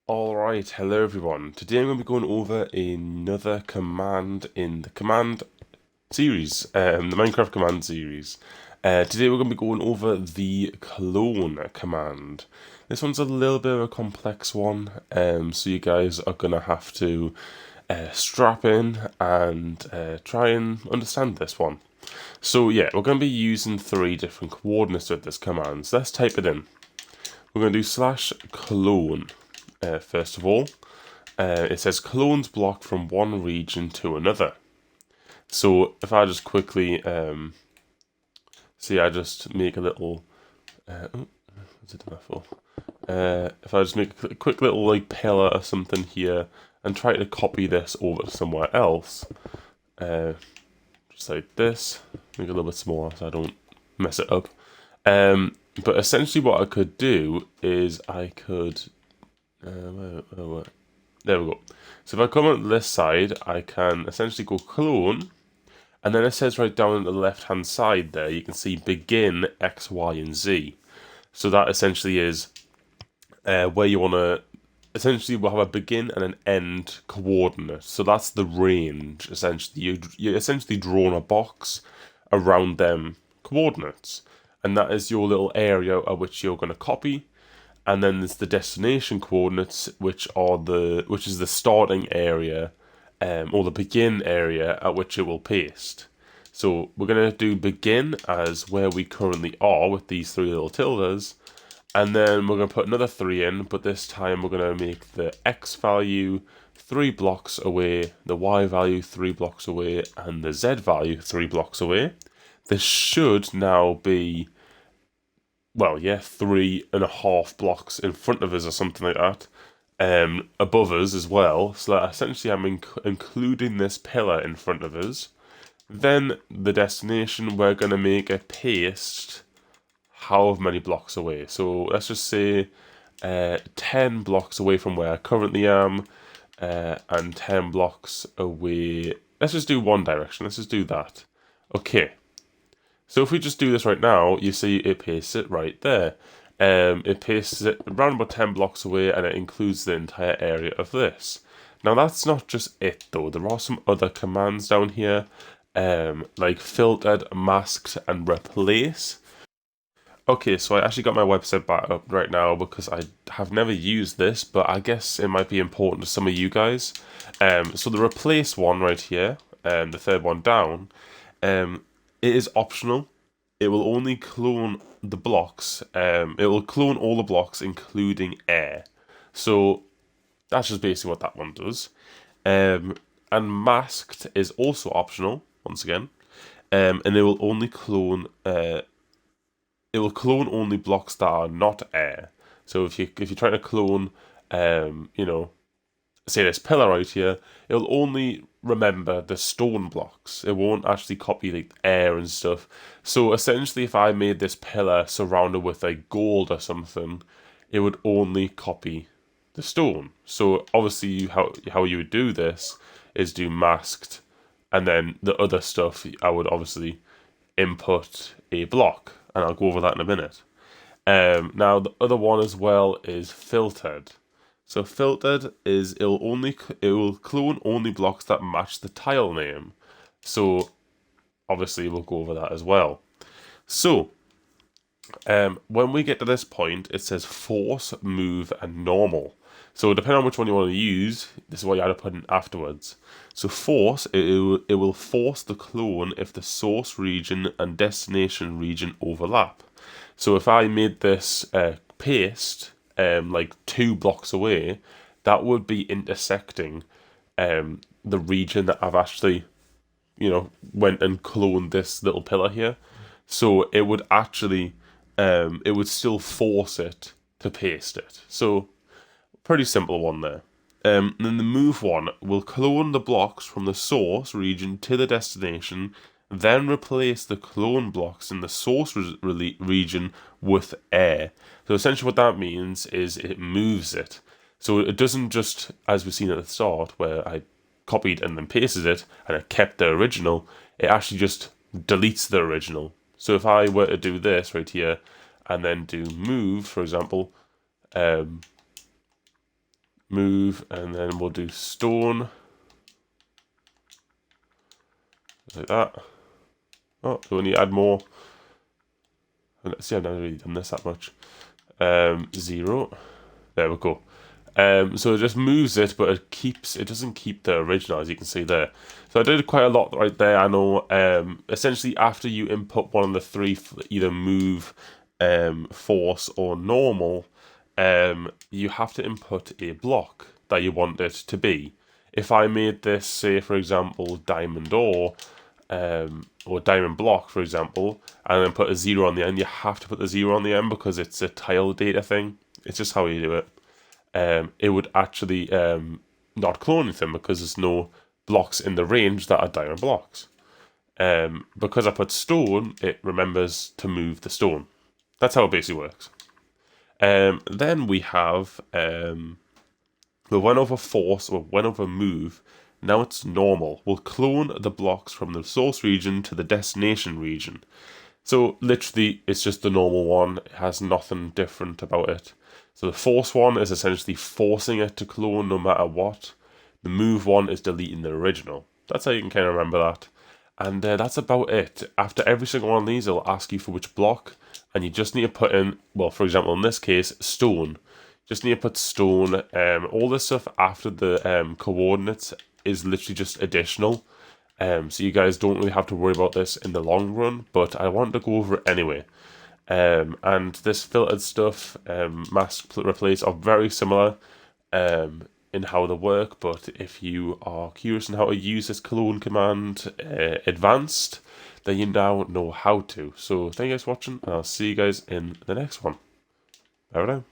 Alright, hello everyone. Today I'm going to be going over another command in the command series, the Minecraft command series. Today we're going to be going over the clone command. This one's a little bit of a complex one, so you guys are going to have to strap in and try and understand this one. So yeah, we're going to be using 3 different coordinates with this command, so let's type it in. We're going to do /clone. First of all, it says clones block from one region to another. So if I just quickly see, I just make a little what's it doing that for? If I just make a quick little like pillar or something here and try to copy this over to somewhere else, just like this, make it a little bit smaller so I don't mess it up. But essentially what I could do is I could there we go. So if I come on this side, I can essentially go clone, and then it says right down on the left hand side there, you can see begin X, Y, and Z. So that essentially is where you want to, essentially we'll have a begin and an end coordinate. So that's the range, essentially. You essentially drawn a box around them coordinates, and that is your little area at which you're going to copy. And then there's the destination coordinates, which is the starting area, or the begin area at which it will paste. So we're going to do begin as where we currently are with these 3 little tildes, and then we're going to put another 3 in, but this time we're going to make the X value 3 blocks away, the Y value 3 blocks away, and the Z value 3 blocks away. This should now be, well, yeah, 3.5 blocks in front of us or something like that, above us as well. So that essentially I'm including this pillar in front of us. Then the destination, we're going to make a paste however many blocks away. So let's just say 10 blocks away from where I currently am, and 10 blocks away. Let's just do one direction. Let's just do that. Okay. So if we just do this right now, you see it pastes it right there. It pastes it around about 10 blocks away, and it includes the entire area of this. Now that's not just it though. There are some other commands down here, like filtered, masked, and replace. Okay, so I actually got my website back up right now because I have never used this, but I guess it might be important to some of you guys. So the replace one right here, the 3rd one down, it is optional. It will only clone the blocks. It will clone all the blocks, including air. So that's just basically what that one does. And masked is also optional, once again. And it will only clone. It will clone only blocks that are not air. So if you're trying to clone, say this pillar right here, it'll only remember the stone blocks. It won't actually copy the air and stuff. So essentially, if I made this pillar surrounded with like gold or something, it would only copy the stone. So obviously, how you would do this is do masked, and then the other stuff I would obviously input a block, and I'll go over that in a minute. Now the other one as well is filtered. So filtered is it will clone only blocks that match the tile name. So obviously we'll go over that as well. So when we get to this point, it says force, move, and normal. So depending on which one you want to use, this is what you have to put in afterwards. So force, it will force the clone if the source region and destination region overlap. So if I made this paste like 2 blocks away, that would be intersecting the region that I've actually, went and cloned this little pillar here. So it would actually, it would still force it to paste it. So pretty simple one there. Then the move one will clone the blocks from the source region to the destination, then replace the clone blocks in the source region with air. So essentially what that means is it moves it. So it doesn't just, as we've seen at the start, where I copied and then pasted it, and it kept the original, it actually just deletes the original. So if I were to do this right here, and then do move, for example, move, and then we'll do stone. Like that. Oh, we need to add more. Let's see, I've never really done this that much. 0. There we go. So it just moves it, but it doesn't keep the original, as you can see there. So I did quite a lot right there. I know. Essentially, after you input one of the three, either move, force, or normal, you have to input a block that you want it to be. If I made this, say for example, diamond ore, or diamond block, for example, and then put a 0 on the end, you have to put the 0 on the end because it's a tile data thing. It's just how you do it. It would actually not clone anything because there's no blocks in the range that are diamond blocks. Because I put stone, it remembers to move the stone. That's how it basically works. Then we have the 1 over force or 1 over move. Now it's normal. We'll clone the blocks from the source region to the destination region. So literally, it's just the normal one. It has nothing different about it. So the force one is essentially forcing it to clone no matter what. The move one is deleting the original. That's how you can kind of remember that. And that's about it. After every single one of these, it'll ask you for which block. And you just need to put in, well, for example, in this case, stone. Just need to put stone. All this stuff after the coordinates is literally just additional. So you guys don't really have to worry about this in the long run. But I want to go over it anyway. And this filtered stuff, mask replace, are very similar in how they work, but if you are curious on how to use this clone command advanced, then you now know how to. So thank you guys for watching, and I'll see you guys in the next one. Bye bye.